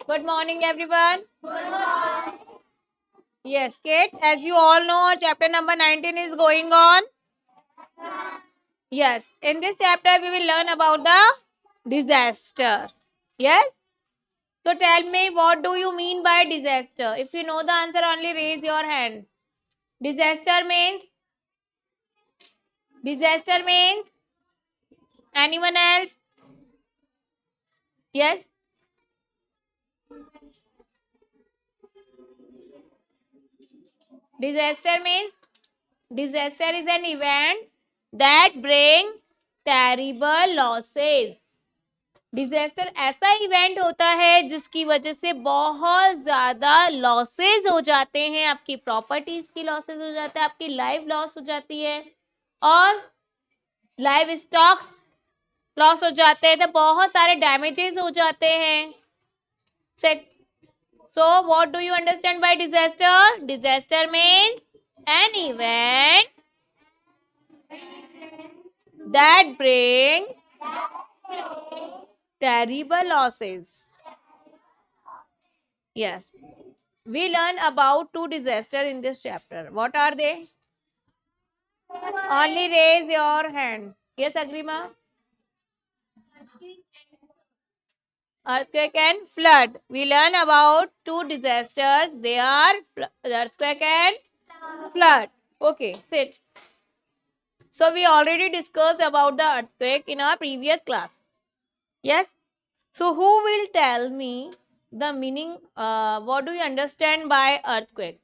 Good morning, everyone. Yes, kids, as you all know, chapter number 19 is going on. Yes, in this chapter, we will learn about the disaster. Yes, so tell me, what do you mean by disaster? If you know the answer, only raise your hand. Disaster means anyone else? Yes, disaster means disaster is an event that bring terrible losses. Disaster ऐसा event होता है जिसकी वजह से बहुत ज्यादा losses हो जाते हैं, आपकी प्रॉपर्टीज की लॉसेस हो जाता है, आपकी लाइफ लॉस हो जाती है और लाइव स्टॉक्स लॉस हो जाते हैं, तो बहुत सारे डैमेजेस हो जाते हैं. Set. So what do you understand by disaster? Disaster means an event that bring terrible losses. Yes. We learn about two disasters in this chapter. What are they? Only raise your hand. Yes, Agrima? Earthquake and flood. We learn about two disasters. They are earthquake and flood. Okay, sit. So we already discussed about the earthquake in our previous class. Yes? So who will tell me the meaning? What do you understand by earthquake?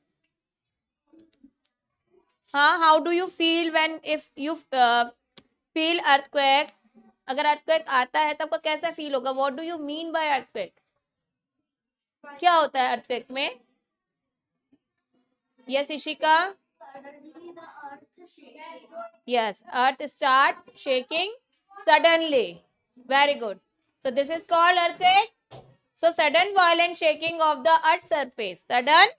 How do you feel when if you feel earthquake? अगर earthquake आता है तो आपको कैसा feel होगा? What do you mean by earthquake? क्या होता है earthquake में? Yes, Ishika. Yes, earth start shaking suddenly. Very good. So this is called earthquake. So sudden violent shaking of the earth surface. Sudden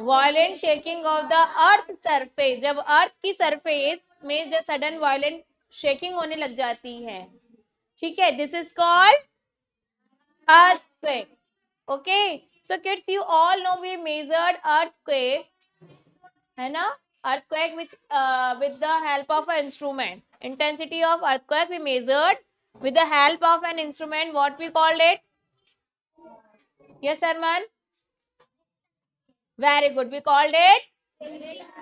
violent shaking of the earth surface. जब earth की surface में जो sudden violent shaking होने लग जाती है, ठीक है, this is called earthquake. Okay, so kids, you all know we measured earthquake, है ना? Earthquake with the help of an instrument. Intensity of earthquake we measured with the help of an instrument. What we called it? Yes, Arman. Very good. We called it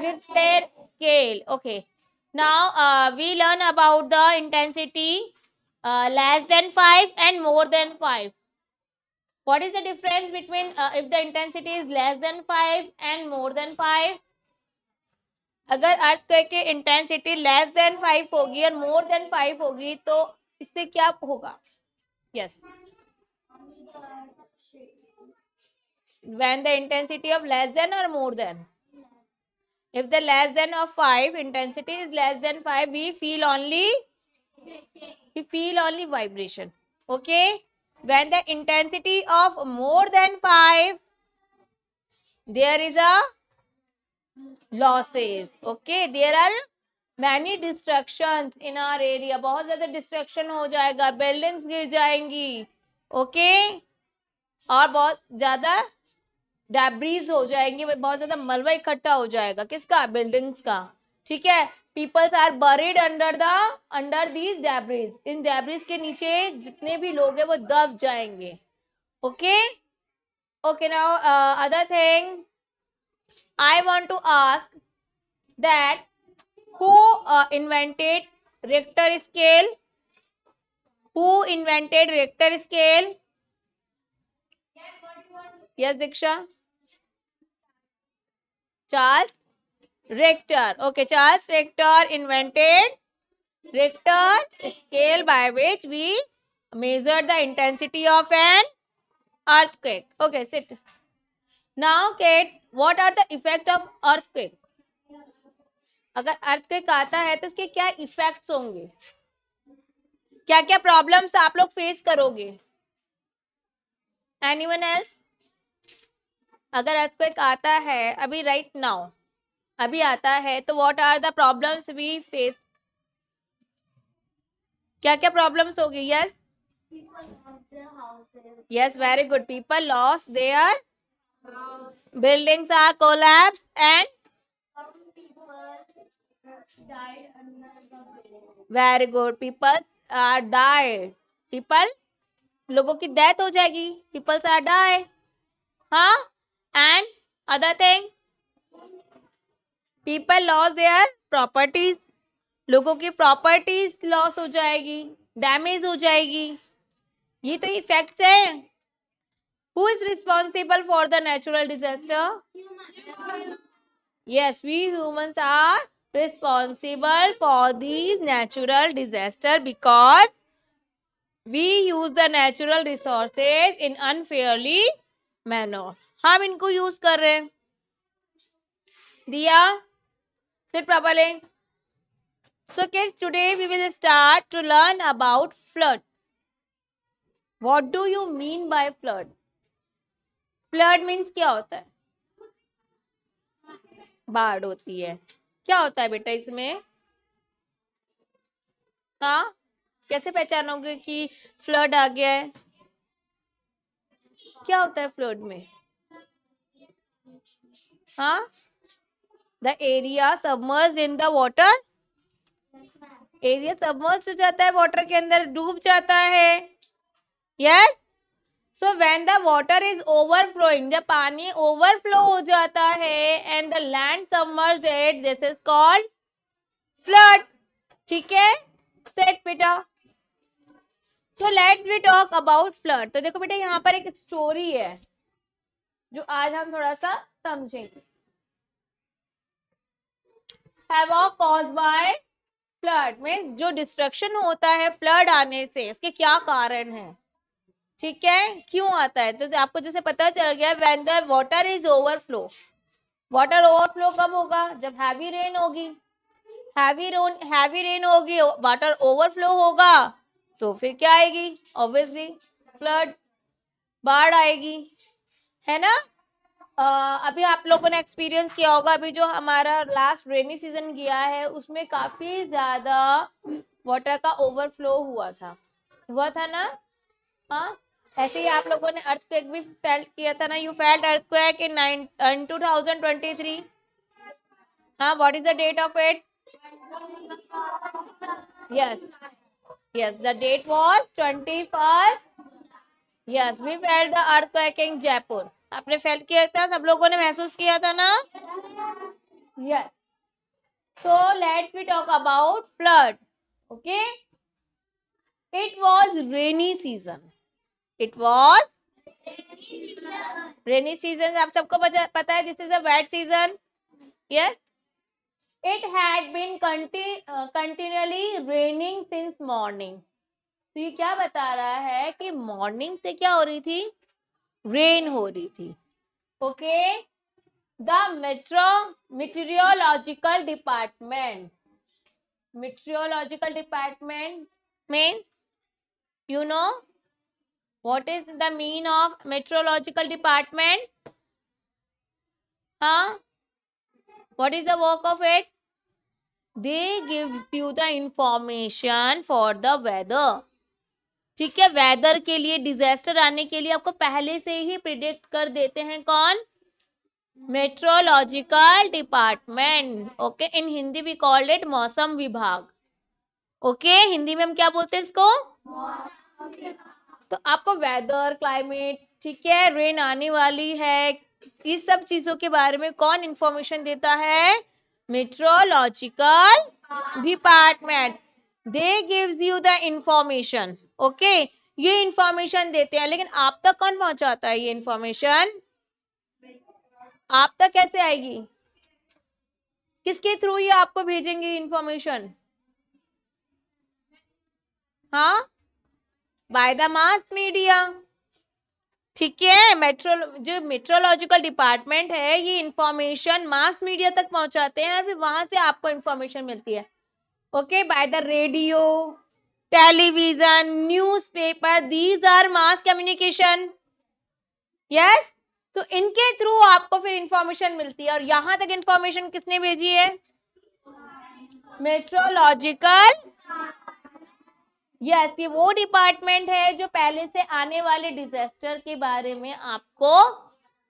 Richter scale. Okay. Now we learn about the intensity less than 5 and more than 5. What is the difference between if the intensity is less than 5 and more than 5? अगर earthquake की intensity less than 5 होगी और more than 5 होगी तो इससे क्या होगा? Yes. When the intensity of less than or more than? If the less than of 5, intensity is less than 5, we feel only vibration. Okay. When the intensity of more than 5, there is a losses. Okay. There are many destructions in our area. बहुत ज्यादा destruction हो जाएगा, buildings गिर जाएंगी. Okay. और बहुत ज्यादा debris हो जाएंगे, बहुत ज्यादा मलबा इकट्ठा हो जाएगा. किसका? बिल्डिंग्स का. ठीक है. Peoples are buried under these debris. इन डेब्रीज के नीचे जितने भी लोग हैं वो दब जाएंगे. Okay. Okay. Now other thing I want to ask that who invented Richter scale? Who invented Richter scale? Yes Diksha. Charles Richter. Okay, Charles Richter invented Richter scale by which we measured the intensity of an earthquake. Okay, sit. Now, kids, what are the effect of earthquake? अगर earthquake आता है तो इसके क्या effects होंगे? क्या क्या problems आप लोग face करोगे? Anyone else? अगर earthquake आता है अभी right now, अभी आता है तो what are the problems we face? क्या क्या प्रॉब्लम्स होगी? Yes. Yes, very good. People lost their buildings are collapsed and very good. People are died. People लोगों की डेथ हो जाएगी. People are die. हाँ. And other thing, people lost their properties. लोगों की प्रॉपर्टीज लॉस हो जाएगी, डैमेज हो जाएगी. ये तो इफेक्ट्स है. Who is responsible for the natural disaster? Yes, we humans are responsible for these natural disaster because we use the natural resources in unfairly manner. हम इनको यूज कर रहे हैं. दिया, sit properly. So kids, today we will start to learn about flood. What do you mean by flood? Flood means क्या होता है? बाढ़ होती है. क्या होता है बेटा इसमें? हाँ, कैसे पहचानोगे कि फ्लड आ गया है? क्या होता है फ्लड में? हाँ, the area submerged in the water. Area submerge हो जाता है, वाटर के अंदर डूब जाता है. Yes. So when the water is overflowing, जब पानी ओवरफ्लो हो जाता है and the land submerged, this is called flood. ठीक है, सेट बेटा. So let's we talk about flood. तो देखो बेटा, यहाँ पर एक स्टोरी है जो आज हम थोड़ा सा समझेंगे. हैवॉक कॉज्ड बाय फ्लड में जो डिस्ट्रक्शन होता है फ्लड आने से, उसके क्या कारण है? ठीक है, क्यों आता है? तो आपको जैसे पता चल गया, when the water is overflow. Water overflow कब होगा? जब हैवी रेन होगी. हैवी रेन होगी, वाटर ओवरफ्लो होगा, तो फिर क्या आएगी? ऑब्वियसली फ्लड, बाढ़ आएगी, है ना. अभी आप लोगों ने एक्सपीरियंस किया होगा, अभी जो हमारा लास्ट रेनी सीजन गया है उसमें काफी ज्यादा वाटर का ओवरफ्लो हुआ था ना. हाँ, ऐसे ही आप लोगों ने अर्थक्वेक भी फेल्ट किया था ना. You felt earthquake in 2023. हाँ, what is the date of it? Yes, the date was 21st. Yes, we felt the earthquake in Jaipur. आपने फेल्ट किया था, सब लोगों ने महसूस किया था ना. Yes. So let's we talk about flood. Okay. It was rainy season. It was rainy season. आप सबको पता है, this is a wet season. Yes. It had been continually raining since morning. तो ये क्या बता रहा है कि मॉर्निंग से क्या हो रही थी? रेन हो रही थी. Okay. The meteorological department means, you know what is the mean of meteorological department? What is the work of it? They gives you the information for the weather. ठीक है, वेदर के लिए, डिजास्टर आने के लिए आपको पहले से ही प्रिडिक्ट कर देते हैं. कौन? Meteorological department. Okay, in Hindi we called it मौसम विभाग. ओके, हिंदी में हम क्या बोलते हैं इसको? तो आपको वेदर, क्लाइमेट, ठीक है, रेन आने वाली है, इस सब चीजों के बारे में कौन इंफॉर्मेशन देता है? Meteorological department. They gives you the information. Okay, ये इंफॉर्मेशन देते हैं, लेकिन आप तक कौन पहुंचाता है ये इंफॉर्मेशन? आप तक कैसे आएगी? किसके थ्रू ये आपको भेजेंगे इंफॉर्मेशन? हाँ, बाय द मास मीडिया. ठीक है, जो मेट्रोलॉजिकल डिपार्टमेंट है, ये इंफॉर्मेशन मास मीडिया तक पहुंचाते हैं और फिर वहां से आपको इंफॉर्मेशन मिलती है. Okay, by the radio, television, newspaper, these are mass communication. Yes. तो इनके थ्रू आपको फिर इंफॉर्मेशन मिलती है. और यहां तक इंफॉर्मेशन किसने भेजी है? मेट्रोलॉजिकल यस, ये वो डिपार्टमेंट है जो पहले से आने वाले डिजास्टर के बारे में आपको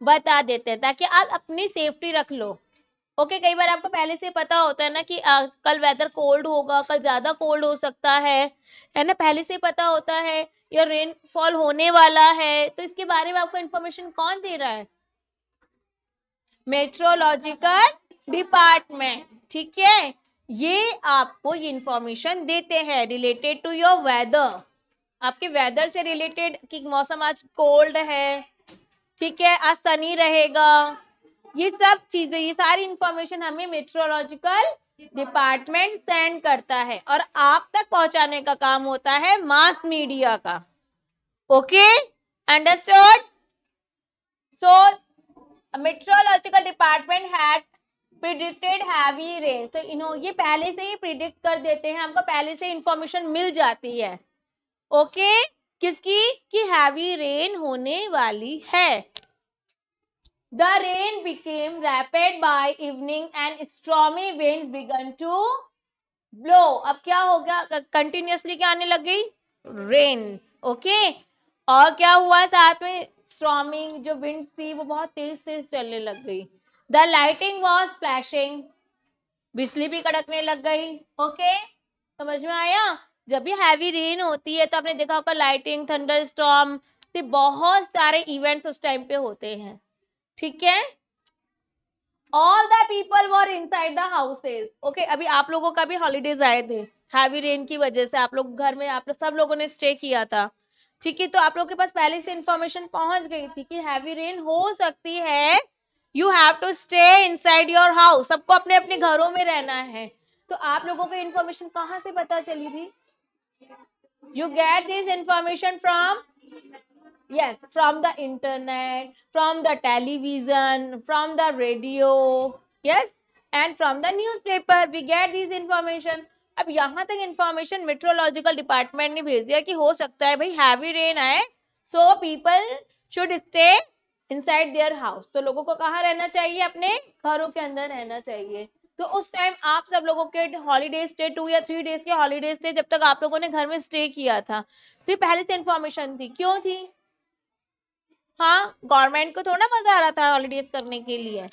बता देते हैं ताकि आप अपनी सेफ्टी रख लो। ओके, कई बार आपको पहले से पता होता है ना कि कल वेदर कोल्ड होगा, कल ज्यादा कोल्ड हो सकता है ना, पहले से पता होता है, या रेनफॉल होने वाला है, तो इसके बारे में आपको इन्फॉर्मेशन कौन दे रहा है? मेट्रोलॉजिकल डिपार्टमेंट, ठीक है। ये आपको ये इंफॉर्मेशन देते हैं रिलेटेड टू योर वेदर, आपके वेदर से रिलेटेड कि मौसम आज कोल्ड है, ठीक है, आज सनी रहेगा, ये सब चीजें, ये सारी इंफॉर्मेशन हमें मेट्रोलॉजिकल डिपार्टमेंट सेंड करता है और आप तक पहुंचाने का काम होता है मास मीडिया का। Okay, understood? So meteorological department had predicted heavy rain, तो ये पहले से ही प्रिडिक्ट कर देते हैं, हमको पहले से इंफॉर्मेशन मिल जाती है। ओके, किसकी? कि हैवी रेन होने वाली है। The rain became rapid by evening and stormy winds began to blow. अब क्या हो गया? कंटिन्यूअसली क्या आने लग गई? रेन। ओके, और क्या हुआ साथ में? स्टॉर्मिंग जो विंड थी वो बहुत तेज तेज चलने लग गई। द लाइटिंग वॉज फ्लैशिंग, बिजली भी कड़कने लग गई। ओके, समझ में आया? जब भी हैवी रेन होती है तो आपने देखा होगा लाइटिंग, थंडर स्टॉर्म से बहुत सारे इवेंट्स उस टाइम पे होते हैं, ठीक है। All the people were inside the houses. Okay, अभी आप लोगों का भी हॉलीडेज आए थे, हैवी रेन की वजह से आप लोग घर में, आप लोग सब लोगों ने स्टे किया था, ठीक है, तो आप लोगों के पास पहले से इंफॉर्मेशन पहुंच गई थी कि हैवी रेन हो सकती है, you have to stay inside your house, सबको अपने अपने घरों में रहना है। तो आप लोगों को इंफॉर्मेशन कहाँ से पता चली थी? You get this information from, yes, from the internet, from the television, from the radio, yes, and from the newspaper we get these information. अब यहाँ तक इंफॉर्मेशन मेट्रोलॉजिकल डिपार्टमेंट ने भेज दिया कि हो सकता है भाई हैवी रेन आए, so people should stay inside their house, तो लोगों को कहाँ रहना चाहिए? अपने घरों के अंदर रहना चाहिए। तो उस टाइम आप सब लोगों के हॉलीडेज थे, 2 या 3 डेज के हॉलीडेज थे, जब तक आप लोगों ने घर में स्टे किया था, तो ये पहले से इंफॉर्मेशन थी। क्यों थी? हाँ, गवर्नमेंट को थोड़ा मजा आ रहा था हॉलीडेज करने के लिए,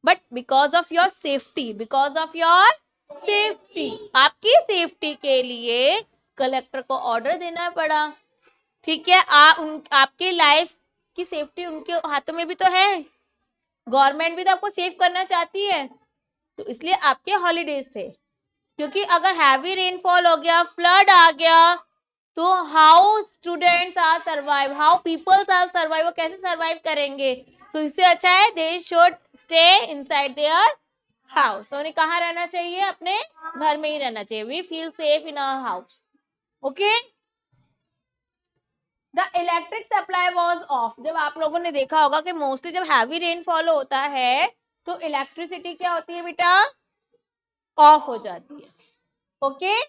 but because of your safety, because of your safety, आपकी सेफ्टी के लिए कलेक्टर को ऑर्डर देना पड़ा, ठीक है। आपकी लाइफ की सेफ्टी उनके हाथों में भी तो है, गवर्नमेंट भी तो आपको सेव करना चाहती है, तो इसलिए आपके हॉलीडेज थे। क्योंकि अगर हैवी रेनफॉल हो गया, फ्लड आ गया, तो how students are survive, how peoples are survive, वो कैसे सर्वाइव करेंगे? तो इससे अच्छा है they should stay inside their house, तो उन्हें कहाँ रहना चाहिए? अपने घर में ही रहना चाहिए। We feel safe in our house. Okay, the electric supply was off, जब आप लोगों ने देखा होगा कि मोस्टली जब हैवी रेनफॉल होता है तो इलेक्ट्रिसिटी क्या होती है बेटा? ऑफ हो जाती है। ओके,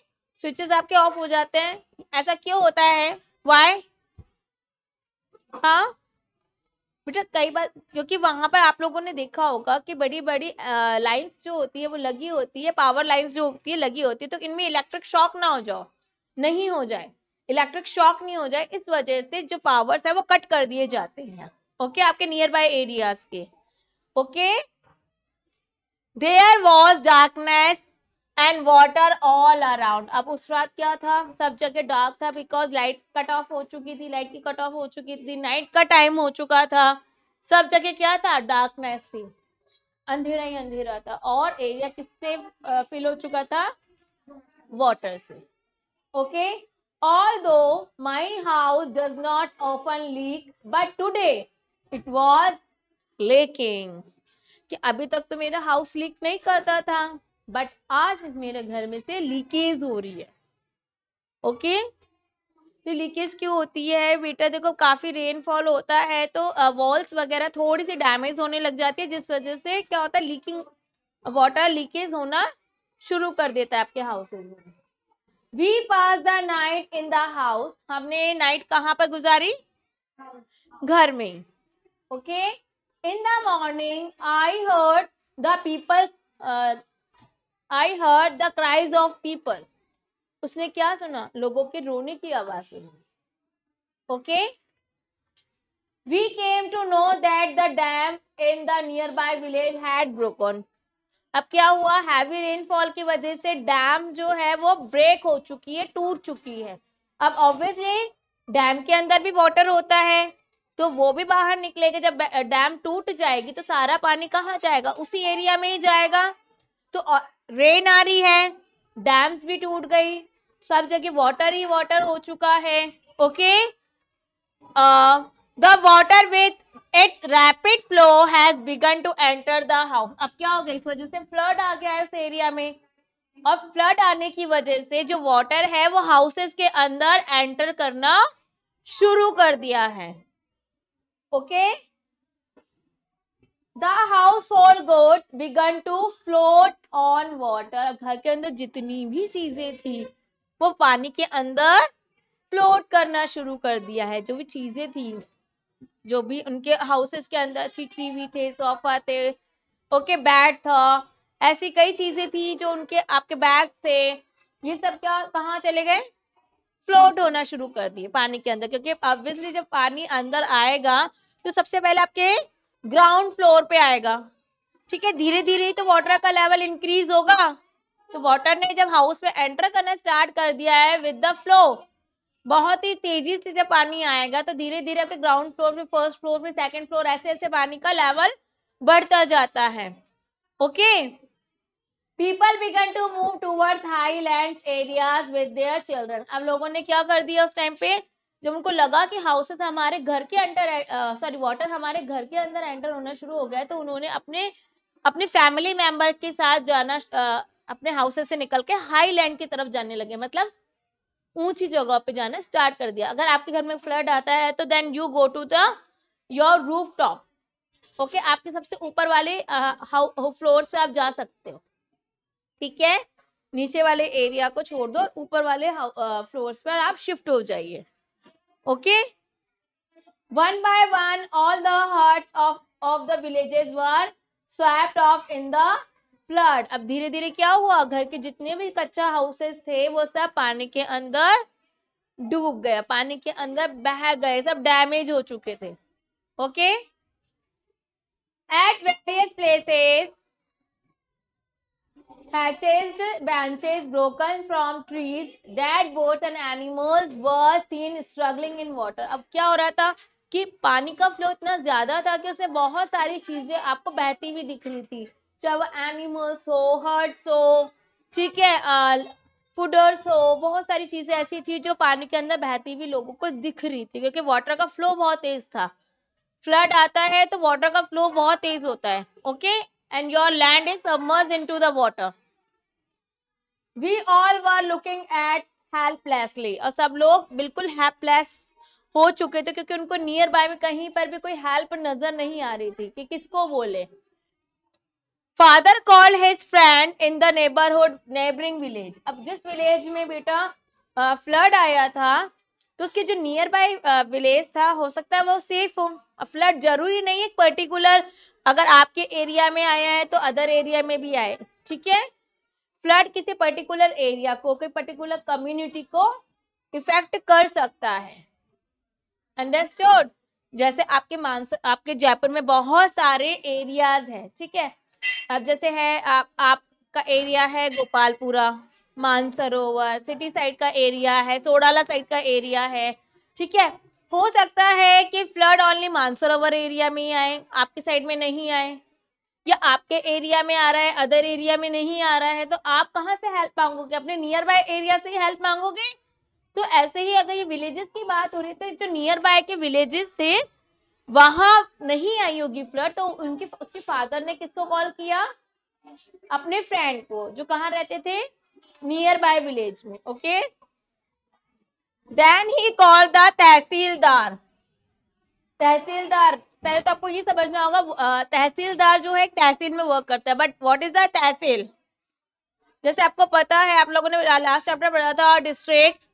स्विचेस आपके ऑफ हो जाते हैं, ऐसा क्यों होता है? व्हाई? हाँ बेटा, कई बार क्योंकि वहां पर आप लोगों ने देखा होगा कि बड़ी बड़ी लाइंस जो होती है वो लगी होती है, पावर लाइंस जो होती है लगी होती है, तो इनमें इलेक्ट्रिक शॉक ना हो जाओ, नहीं हो जाए, इलेक्ट्रिक शॉक नहीं हो जाए, इस वजह से जो पावर्स है वो कट कर दिए जाते हैं। ओके, आपके नियर बाय एरियाज के। Okay, there was darkness and water all around, अब उस रात क्या था? सब जगह डार्क था, बिकॉज लाइट कट ऑफ हो चुकी थी, लाइट की कट ऑफ हो चुकी थी, नाइट का टाइम हो चुका था, सब जगह क्या था? डार्कनेस थी, अंधेरा ही अंधेरा था, और एरिया किससे फिल हो चुका था? वाटर से। Okay, although my house does not often leak but today it was leaking, कि अभी तक तो मेरा हाउस लीक नहीं करता था, बट आज मेरे घर में से लीकेज हो रही है। ओके, तो लीकेज क्यों होती है बेटा? देखो, काफी रेनफॉल होता है तो वॉल्स वगैरह थोड़ी सी डैमेज होने लग जाती है, जिस वजह से क्या होता है? लीकिंग वाटर लीकेज होना शुरू कर देता है आपके हाउसेज में। We pass the night in the house, हमने नाइट कहाँ पर गुजारी? घर में। Okay, in the morning I heard the people, I heard the cries of people. उसने क्या सुना? लोगों के रोने की आवाज सुनी. Okay. We came to know that the dam in the nearby village had broken. अब क्या हुआ? हैवी रेनफॉल की वजह से डैम जो है वो ब्रेक हो चुकी है, टूट चुकी है. अब ऑब्वियसली डैम के अंदर भी वाटर होता है, तो वो भी बाहर निकलेगा. जब डैम टूट जाएगी तो सारा पानी कहाँ जाएगा? उसी एरिया में ही जाएगा. तो रेन आ रही है, डैम्स भी टूट गई, सब जगह वाटर ही वाटर हो चुका है. Okay. The water with its rapid flow has begun to enter the house. अब क्या हो गया? इस वजह से फ्लड आ गया है उस एरिया में, और फ्लड आने की वजह से जो वाटर है वो हाउसेस के अंदर एंटर करना शुरू कर दिया है. Okay. The household goods began to float on water. घर के अंदर जितनी भी चीजें थी वो पानी के अंदर फ्लोट करना शुरू कर दिया है. जो भी चीजें थी, जो भी उनके हाउसेस के अंदर थी, टीवी थे, सोफा थे, ओके, बेड था, ऐसी कई चीजें थी जो उनके आपके बैग थे, ये सब क्या कहाँ चले गए? फ्लोट होना शुरू कर दिए पानी के अंदर. क्योंकि ऑब्वियसली जब पानी अंदर आएगा तो सबसे पहले आपके ग्राउंड फ्लोर पे आएगा. ठीक है. धीरे धीरे ही तो वाटर का लेवल इंक्रीज होगा. तो वाटर ने जब हाउस में एंटर करना स्टार्ट कर दिया है विद द फ्लो, बहुत ही तेजी से जब पानी आएगा तो धीरे धीरे आपके ग्राउंड फ्लोर में, फर्स्ट फ्लोर में, सेकंड फ्लोर, ऐसे ऐसे पानी का लेवल बढ़ता जाता है. Okay. People began to move towards highland areas with their children. अब लोगों ने क्या कर दिया उस टाइम पे, जब उनको लगा कि हाउसेस हमारे घर के अंदर वाटर हमारे घर के अंदर एंटर होना शुरू हो गया, तो उन्होंने अपने फैमिली मेंबर के साथ जाना, अपने हाउसेस से निकल के हाईलैंड की तरफ जाने लगे. मतलब ऊंची जगह पे जाना स्टार्ट कर दिया. अगर आपके घर में फ्लड आता है तो then you go to the your roof top. Okay. आपके सबसे ऊपर वाले फ्लोर पे आप जा सकते हो. ठीक है. नीचे वाले एरिया को छोड़ दो, ऊपर वाले फ्लोर्स पर आप शिफ्ट हो जाइए. Okay. One by one all the huts of the villages were swept of in the flood. अब धीरे धीरे क्या हुआ? घर के जितने भी कच्चा हाउसेस थे वो सब पानी के अंदर डूब गए, पानी के अंदर बह गए, सब डैमेज हो चुके थे. Okay. At various places thatched branches broken from trees, dead boats and animals were seen struggling in water. अब क्या हो रहा था कि पानी का फ्लो इतना ज्यादा था कि उसमें बहुत सारी चीजें आपको बहती हुई दिख रही थी, चाहे वो एनिमल्स हो, हर्ट्स हो, ठीक है, फूडर्स हो, बहुत सारी चीजें ऐसी थी जो पानी के अंदर बहती हुई लोगों को दिख रही थी, क्योंकि वाटर का फ्लो बहुत तेज था. फ्लड आता है तो वाटर का फ्लो बहुत तेज होता है. Okay. And your land is submerged into the water. We all were looking at helplessly. और सब लोग बिल्कुल हेल्पलेस हो चुके थे, क्योंकि उनको नियर बाय में कहीं पर भी कोई हेल्प नजर नहीं आ रही थी कि किसको बोले. Father call his friend in the neighbouring village. अब जिस विलेज में बेटा फ्लड आया था तो उसके जो नियर बाय विलेज था, हो सकता है वो सेफ हो. फ्लड जरूरी नहीं है पर्टिकुलर अगर आपके एरिया में आया है तो अदर एरिया में भी आए. ठीक है. फ्लड किसी पर्टिकुलर एरिया को, कोई पर्टिकुलर कम्युनिटी को इफेक्ट कर सकता है. अंडरस्टूड. जैसे आपके जयपुर में बहुत सारे एरियाज हैं. ठीक है. अब जैसे है आपका एरिया है गोपालपुरा, मानसरोवर, सिटी साइड का एरिया है, सोडाला साइड का एरिया है. ठीक है. हो सकता है कि फ्लड ओनली मानसरोवर एरिया में ही आए, आपके साइड में नहीं आए, या आपके एरिया में आ रहा है अदर एरिया में नहीं आ रहा है, तो आप कहाँ से हेल्प मांगोगे? अपने नियर बाय एरिया से ही हेल्प मांगोगे. तो ऐसे ही अगर ये विलेजेस की बात हो रही थी, जो नियर बाय के विलेजेस थे वहां नहीं आई होगी फ्लड, तो उसके फादर ने किसको कॉल किया? अपने फ्रेंड को, जो कहाँ रहते थे? नियर बाय विलेज में. Okay. Then he call the tehsildar. Tehsildar, पहले तो आपको ये समझना होगा तहसीलदार जो है एक तहसील में वर्क करता है. बट व्हाट इज द तहसील? जैसे आपको पता है, आप लोगों ने लास्ट चैप्टर पढ़ा था डिस्ट्रिक्ट.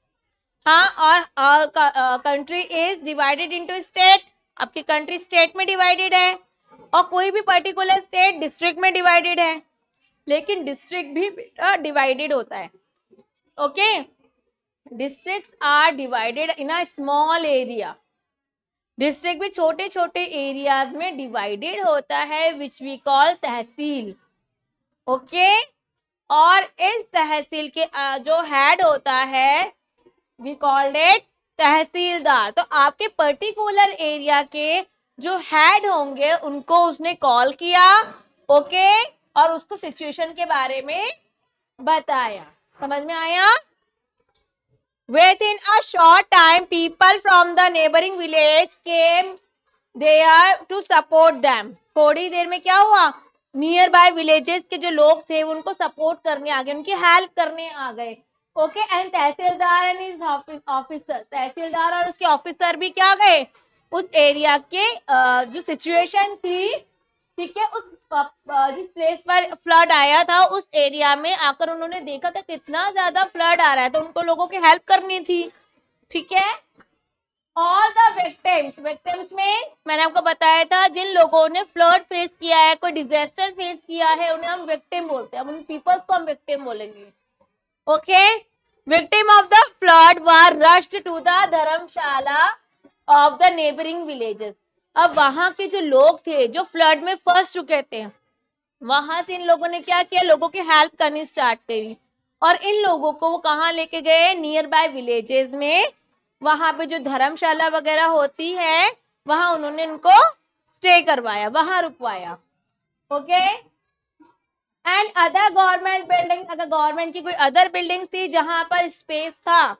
हाँ. और country is divided into state. आपकी कंट्री स्टेट में डिवाइडेड है और कोई भी पर्टिकुलर स्टेट डिस्ट्रिक्ट में डिवाइडेड है, लेकिन डिस्ट्रिक्ट भी डिवाइडेड होता है. Okay. Districts are divided in a small area. District भी छोटे छोटे एरियाज में डिवाइडेड होता है, विच वी कॉल तहसील। ओके, और इस तहसील के जो हेड होता है वी कॉल्ड इट तहसीलदार। तो आपके पर्टिकुलर एरिया के जो हेड होंगे उनको उसने कॉल किया, ओके, और उसको सिचुएशन के बारे में बताया। समझ में आया? Within a short time, people from the neighboring village came there to support them. थोड़ी देर में क्या हुआ, नियर बाय विलेजेस के जो लोग थे उनको सपोर्ट करने आ गए, उनकी हेल्प करने आ गए। Okay, and tehsildar and his officer, tehsildar और उसके ऑफिसर भी क्या गए, उस एरिया के जो सिचुएशन थी, ठीक है, उस जिस प्लेस पर फ्लड आया था उस एरिया में आकर उन्होंने देखा कि कितना ज्यादा फ्लड आ रहा है, तो उनको लोगों की हेल्प करनी थी। ठीक है, ऑल द विक्टिम्स, विक्टिम्स में मैंने आपको बताया था जिन लोगों ने फ्लड फेस किया है, कोई डिजास्टर फेस किया है, उन्हें हम विक्टिम बोलते हैं, उन पीपल्स को हम विक्टिम बोलेंगे। Okay, victim of the flood were rushed to the dharamshala of the neighbouring villages. अब वहां के जो लोग थे जो फ्लड में फंस चुके थे, वहां से इन लोगों ने क्या किया, लोगों की हेल्प करनी स्टार्ट करी, और इन लोगों को वो कहाँ लेके गए, नियर बाय विलेजेस में, वहां पे जो धर्मशाला वगैरह होती है वहां उन्होंने उनको स्टे करवाया, वहां रुकवाया। Okay, and other government building, अगर गवर्नमेंट की कोई अदर बिल्डिंग थी जहां पर स्पेस था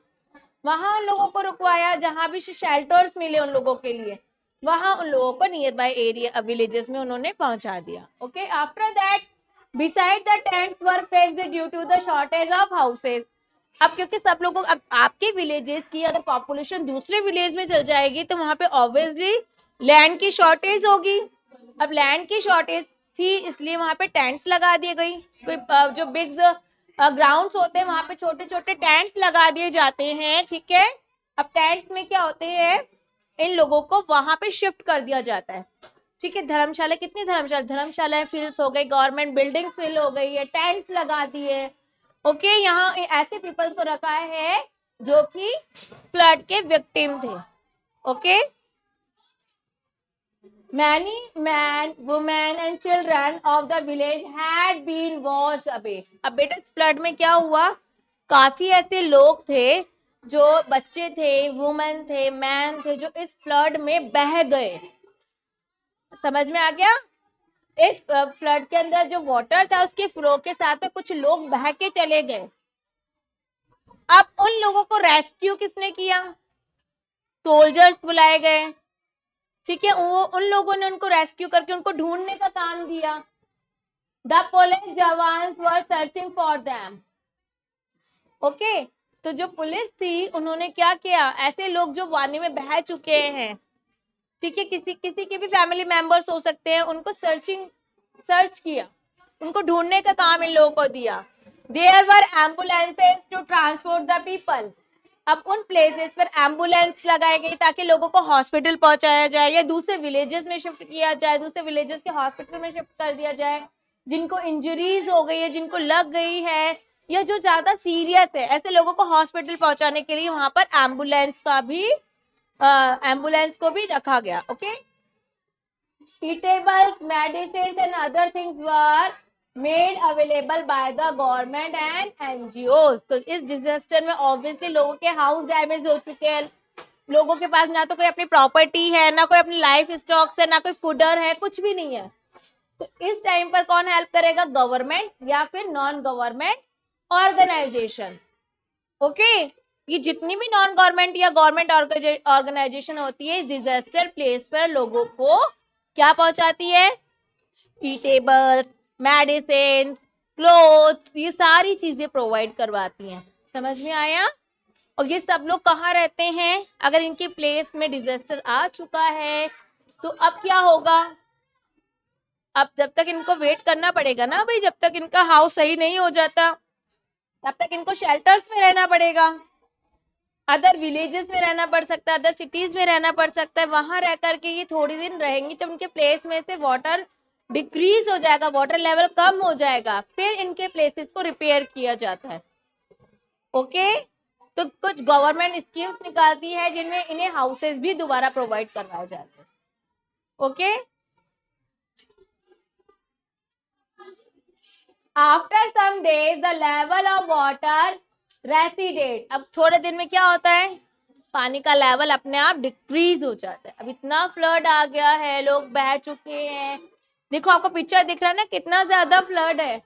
वहां उन लोगों को रुकवाया, जहां भी शेल्टर्स मिले उन लोगों के लिए, वहां उन लोगों को नियर बाय एरिया विलेजेस में उन्होंने पहुंचा दिया। Okay, after that beside the tents were fixed due to the shortage of houses. अब क्योंकि सब लोगों, अब आपके विलेजेस की अगर पॉपुलेशन दूसरे विलेज में चल जाएगी तो वहां पे ऑब्वियसली लैंड की शॉर्टेज होगी। अब लैंड की शॉर्टेज थी इसलिए वहां पे टेंट्स लगा दिए गई, कोई जो बिग ग्राउंड्स होते हैं वहां पे छोटे छोटे टेंट्स लगा दिए जाते हैं। ठीक है, अब टेंट्स में क्या होते हैं, इन लोगों को वहां पे शिफ्ट कर दिया जाता है। ठीक है, धर्मशाला, कितनी धर्मशालाएं फिल्स हो गई, गवर्नमेंट बिल्डिंग्स फिल हो गई है, टेंट्स लगा दिए। ओके, यहाँ ऐसे पीपल्स को रखा है जो कि फ्लड के विक्टिम थे। Okay, many men, women and children of the village had been washed away। अब बेटा फ्लड में क्या हुआ, काफी ऐसे लोग थे, जो बच्चे थे, वुमेन थे, मैन थे, जो इस फ्लड में बह गए। समझ में आ गया? इस फ्लड के अंदर जो वाटर था उसके फ्लो के साथ में कुछ लोग बह के चले गए। अब उन लोगों को रेस्क्यू किसने किया, सोल्जर्स बुलाए गए। ठीक है, वो उन लोगों ने उनको रेस्क्यू करके उनको ढूंढने का काम दिया। The police jawans were searching for them. Okay, तो जो पुलिस थी उन्होंने क्या किया, ऐसे लोग जो पानी में बह चुके हैं, ठीक है, किसी के भी फैमिली मेंबर्स हो सकते हैं, उनको सर्च किया, उनको ढूंढने का काम इन लोगों को दिया। There were ambulances to transport the people. अब उन प्लेसेस पर एम्बुलेंस लगाई गई ताकि लोगों को हॉस्पिटल पहुंचाया जाए या दूसरे विलेजेस में शिफ्ट किया जाए, दूसरे विलेजेस के हॉस्पिटल में शिफ्ट कर दिया जाए। जिनको इंजरीज हो गई है, जिनको लग गई है, या जो ज्यादा सीरियस है, ऐसे लोगों को हॉस्पिटल पहुंचाने के लिए वहां पर एम्बुलेंस को भी रखा गया। Okay, eatables, medicines and other things were made available by the government and NGOs। तो इस डिजास्टर में ऑब्वियसली लोगों के हाउस डैमेज हो चुके हैं, लोगों के पास ना तो कोई अपनी प्रॉपर्टी है, ना कोई अपनी लाइफ स्टॉक्स है, ना कोई फूडर है, कुछ भी नहीं है। तो इस टाइम पर कौन हेल्प करेगा, गवर्नमेंट या फिर नॉन गवर्नमेंट ऑर्गेनाइजेशन। ओके, ये जितनी भी नॉन गवर्नमेंट या गवर्नमेंट ऑर्गेनाइजेशन होती है डिजास्टर प्लेस पर लोगों को क्या पहुंचाती है, ईटेबल्स, मेडिसिन, क्लोथ्स, ये सारी चीजें प्रोवाइड करवाती हैं। समझ में आया? और ये सब लोग कहाँ रहते हैं, अगर इनके प्लेस में डिजास्टर आ चुका है तो अब क्या होगा, अब जब तक इनको वेट करना पड़ेगा ना भाई, जब तक इनका हाउस सही नहीं हो जाता तब तक इनको शेल्टर्स में रहना पड़ेगा, अदर विलेजेस में रहना पड़ सकता है, अदर सिटीज में रहना पड़ सकता है। वहां रह करके ये थोड़ी दिन रहेंगी तो उनके प्लेस में से वाटर डिक्रीज हो जाएगा, वाटर लेवल कम हो जाएगा, फिर इनके प्लेसेस को रिपेयर किया जाता है। ओके, तो कुछ गवर्नमेंट स्कीम्स निकालती है जिनमें इन्हें हाउसेस भी दोबारा प्रोवाइड करवाए जाते हैं. Okay. After some days the level of water receded. अब थोड़े दिन में क्या होता है, पानी का लेवल अपने आप डिक्रीज हो जाता है. अब इतना फ्लड आ गया है, लोग बह चुके हैं. देखो आपको पिक्चर दिख रहा है ना, कितना ज्यादा फ्लड है,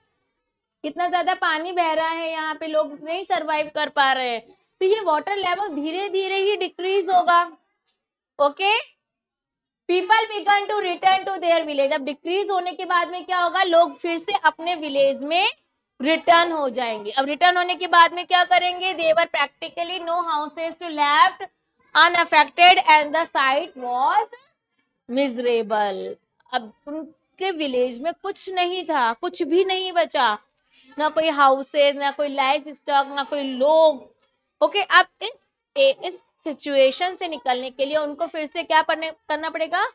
कितना ज्यादा पानी बह रहा है, यहाँ पे लोग नहीं सरवाइव कर पा रहे हैं. तो ये वाटर लेवल धीरे धीरे ही डिक्रीज होगा. Okay. People began to return to their village. अब डिक्रीज होने के बाद में क्या होगा, लोग फिर से अपने विलेज में रिटर्न हो जाएंगे. अब रिटर्न होने के बाद में क्या करेंगे, there were practically no houses to left unaffected and the sight was miserable. अब उनके विलेज में कुछ नहीं था, कुछ भी नहीं बचा, ना कोई हाउसेस, ना कोई लाइफ स्टॉक, ना कोई लोग. ओके. अब इस सिचुएशन से निकलने के लिए उनको फिर से क्या करना पड़ेगा,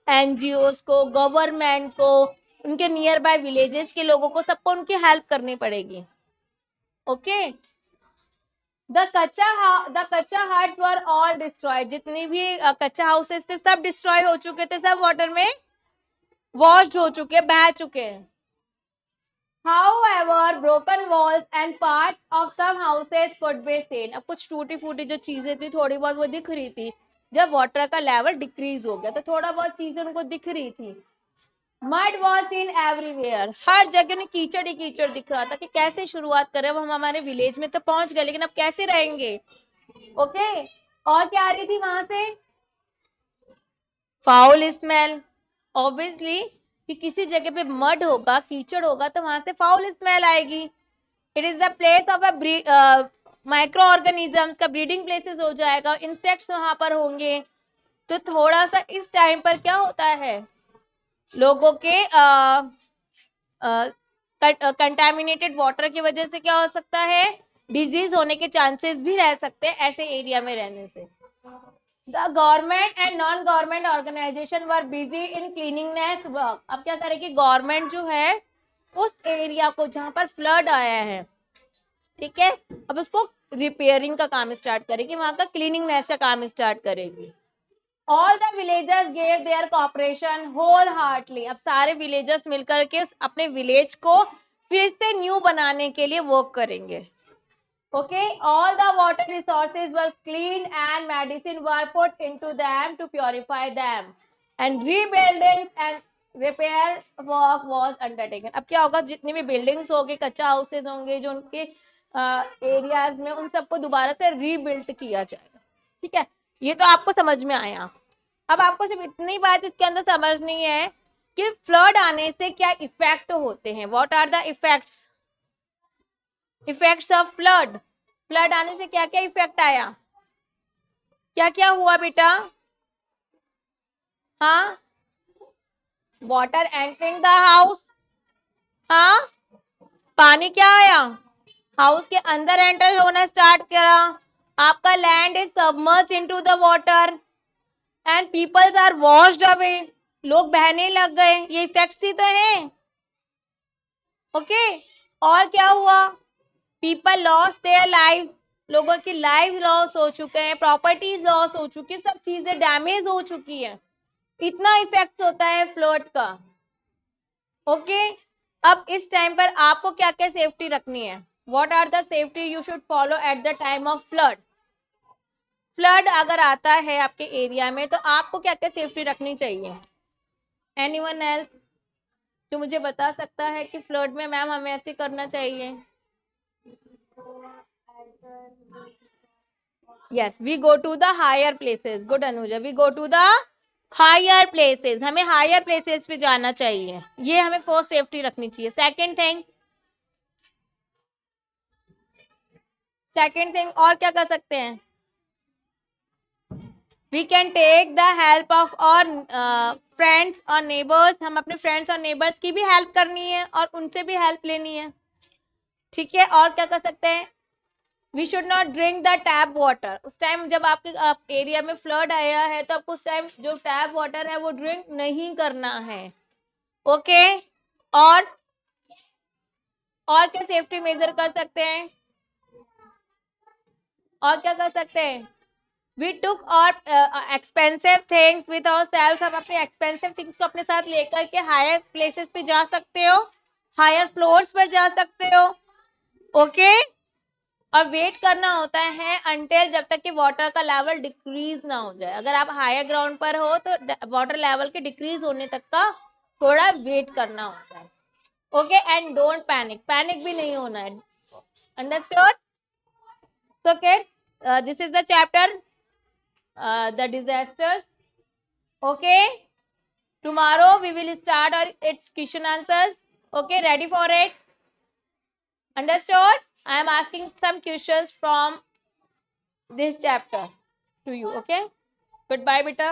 एनजीओस को, गवर्नमेंट को, उनके नियर बाय विलेजेस के लोगों को, सबको उनकी हेल्प करनी पड़ेगी. ओके. द कच्चा हट्स वर ऑल डिस्ट्रॉयड. जितनी भी कच्चा हाउसेस थे सब डिस्ट्रॉय हो चुके थे, सब वाटर में वॉश्ड हो चुके, बह चुके हैं. However, broken walls and parts of some houses could be seen. अब कुछ टूटी फूटी जो चीजें थी थोड़ी बहुत वो दिख रही थी. जब वाटर का लेवल डिक्रीज हो गया तो थोड़ा बहुत चीजें उनको दिख रही थी. Mud was seen everywhere. हर जगह में कीचड़ ही कीचड़ दिख रहा था कि कैसे शुरुआत करें. अब हम हमारे विलेज में तो पहुंच गए, लेकिन अब कैसे रहेंगे. ओके. और क्या आ रही थी वहां से, फाउल स्मेल. ऑब्वियसली कि किसी जगह पे मड होगा, कीचड़ होगा, तो वहां से फाउल स्मेल आएगी. It is the place of a micro organisms का ब्रीडिंग प्लेसेस हो जाएगा, इंसेक्ट्स वहां पर होंगे. तो थोड़ा सा इस टाइम पर क्या होता है, लोगों के कंटामिनेटेड वाटर की वजह से क्या हो सकता है, डिजीज होने के चांसेस भी रह सकते हैं ऐसे एरिया में रहने से. The government and non-government organization were busy in cleanliness work. अब क्या करेगी गवर्नमेंट जो है उस एरिया को जहां पर फ्लड आया है, ठीक है, अब उसको रिपेयरिंग का काम स्टार्ट करेगी, वहां का क्लीनिंगनेस का काम स्टार्ट करेगी. All the villagers gave their cooperation wholeheartedly. अब सारे विलेजर्स मिलकर के अपने विलेज को फिर से न्यू बनाने के लिए वर्क करेंगे. Okay, all the water resources were cleaned and medicine were put into them to purify them. And rebuilding and repair work was undertaken. अब क्या होगा, जितनी भी बिल्डिंग्स होंगे, कच्चा हाउसेज होंगे जो उनके एरियाज में, उन सबको दोबारा से रीबिल्ड किया जाएगा. ठीक है, ये तो आपको समझ में आया. अब आपको सिर्फ इतनी बात इसके अंदर समझनी है कि फ्लड आने से क्या इफेक्ट होते हैं. What are the effects of flood. Flood आने से क्या क्या इफेक्ट आया, क्या क्या हुआ बेटा. हाँ, वाटर एंटरिंग द हाउस. हाँ, पानी क्या आया, हाउस के अंदर एंटर होना स्टार्ट करा. आपका land is submerged into the water and peoples are washed away. लोग बहने लग गए. ये इफेक्ट्स ही तो हैं. ओके. और क्या हुआ, पीपल लॉस देयर लाइफ. लोगों की लाइफ लॉस हो चुके हैं, प्रॉपर्टीज लॉस हो चुकी है, सब चीजें डैमेज हो चुकी है. इतना इफेक्ट होता है फ्लड का. ओके. अब इस टाइम पर आपको क्या क्या सेफ्टी रखनी है, what are the safety you should follow at the time of flood. Flood अगर आता है आपके एरिया में तो आपको क्या क्या सेफ्टी रखनी चाहिए. एनीवन एल्स जो मुझे बता सकता है कि फ्लड में मैम हमें ऐसे करना चाहिए. Yes, we go to the higher places. Good Anuja, we go to the higher places. हमें higher places पे जाना चाहिए. ये हमें फर्स्ट सेफ्टी रखनी चाहिए. सेकेंड थिंग और क्या कर सकते हैं, we can take the help of our friends और neighbors. हम अपने फ्रेंड्स और नेबर्स की भी हेल्प करनी है और उनसे भी हेल्प लेनी है. ठीक है. और क्या कर सकते हैं, we should not drink the tap water. उस टाइम जब आपके एरिया में फ्लड आया है तो आपको उस टाइम जो टैप वाटर है वो ड्रिंक नहीं करना है. ओके. और क्या सेफ्टी मेजर कर सकते हैं, और क्या कर सकते हैं? We took our expensive things with ourselves. हम अपने expensive things को अपने साथ लेकर के higher places पे जा सकते हो, higher floors पर जा सकते हो, okay? और वेट करना होता है until जब तक कि वाटर का लेवल डिक्रीज ना हो जाए. अगर आप हायर ग्राउंड पर हो तो वाटर लेवल के डिक्रीज होने तक का थोड़ा वेट करना होता है. Okay, and don't panic. Panic भी नहीं होना है. Understood? So kids, this is the chapter the disasters. Okay, tomorrow we will start our its question answers. Okay, ready for it? Understood? I am asking some questions from this chapter to you. Okay, goodbye beta.